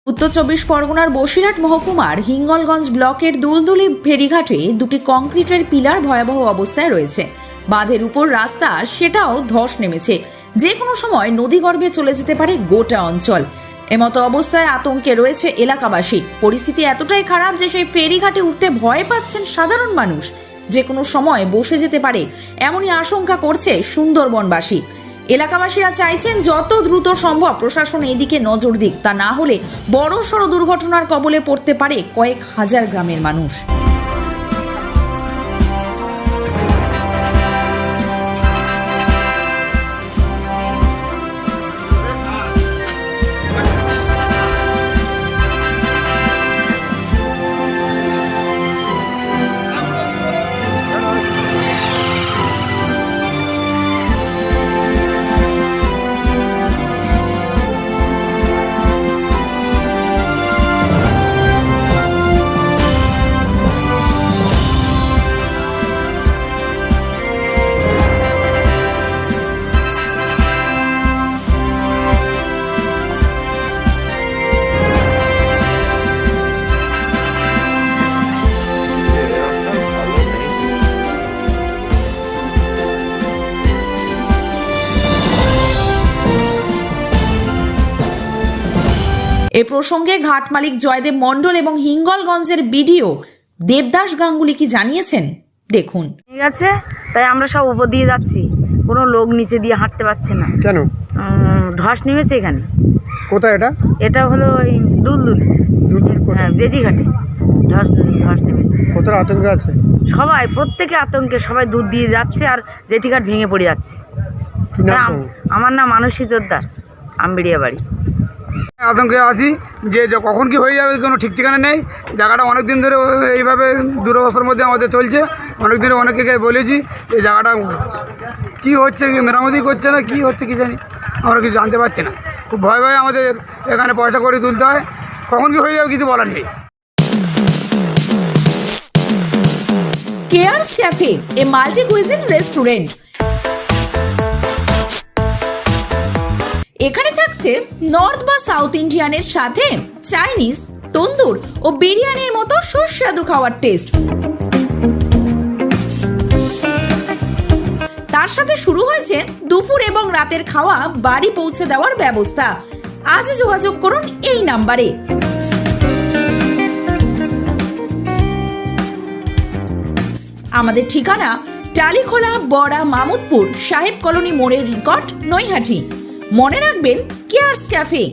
উত্তর চব্বিশ পরগনার বসিরহাট মহকুমার হিঙ্গলগঞ্জ ব্লকের দুলদুলি ফেরিঘাটে দুটি কংক্রিটের পিলার ভয়াবহ অবস্থায় রয়েছে। বাঁধের উপর রাস্তা, সেটাও ধস নেমেছে। যে কোনো সময় নদীগর্ভে চলে যেতে পারে গোটা অঞ্চল। এমতো অবস্থায় আতঙ্কে রয়েছে এলাকাবাসী। পরিস্থিতি এতটাই খারাপ যে সেই ফেরিঘাটে উঠতে ভয় পাচ্ছেন সাধারণ মানুষ। যে কোনো সময় বসে যেতে পারে এমনই আশঙ্কা করছে সুন্দরবনবাসী। এলাকাবাসীরা চাইছেন যত দ্রুত সম্ভব প্রশাসন এদিকে নজর দিক, তা না হলে বড়সড় দুর্ঘটনার কবলে পড়তে পারে কয়েক হাজার গ্রামের মানুষ। এ প্রসঙ্গে ঘাট মালিক জয়দেব মণ্ডল এবং হিঙ্গলগঞ্জের বিডিও দেবদাস গাঙ্গুলি কি জানিয়েছেন, দেখুন। ঠিক আছে, তাই আমরা সব উপর দিয়ে যাচ্ছি, কোনো লোক নিচে দিয়ে হাঁটতে পারছে না। কেন? ধস নেমেছে এখানে। কোথায় এটা? এটা হলো ওই দুলদুলি, হ্যাঁ, জেটি ঘাটে ধস নেমেছে। কতটা আতঙ্ক আছে সবাই, প্রত্যেকে আতঙ্কে, সবাই দুধ দিয়ে যাচ্ছে আর জেটি ঘাট ভেঙে পড়ে যাচ্ছে। কি নাম? আমার নাম মানসী জোরদার, আমবিড়িয়া বাড়ি। আতঙ্কে আছি যে কখন কি হয়ে যাবে কোনো ঠিক ঠিকানা নেই। জায়গাটা অনেক দিন ধরে এইভাবে দুরবস্থার মধ্যে আমাদের চলছে। অনেক দিনে অনেকে বলেছি এই জায়গাটা কি হচ্ছে, মেরামতি করছে না, কি হচ্ছে কি জানি, আমরা কিছু জানতে পারছি না। খুব ভয় ভয়ে আমাদের এখানে পয়সা করে তুলতে হয়, কখন কি হয়ে যাবে কিছু বলার নেই। কেয়ারস ক্যাফে, এ মাল্টি কুইজিন রেস্টুরেন্ট। এখানে থাকছে নর্থ বা সাউথ ইন্ডিয়ানের সাথে চাইনিজ, তন্দুর ও বিরিয়ানির মতো সুস্বাদু খাওয়ার টেস্ট। তার সাথে শুরু হয়েছে দুপুর এবং রাতের খাওয়া বাড়ি পৌঁছে দেওয়ার ব্যবস্থা। আজই যোগাযোগ করুন এই নাম্বারে। আমাদের ঠিকানা টালিখোলা, বড়া, মামুদপুর, সাহেব কলোনি মোড়ের নিকট, নৈহাটি। মনে রাখবেন, কেয়ারস ক্যাফে।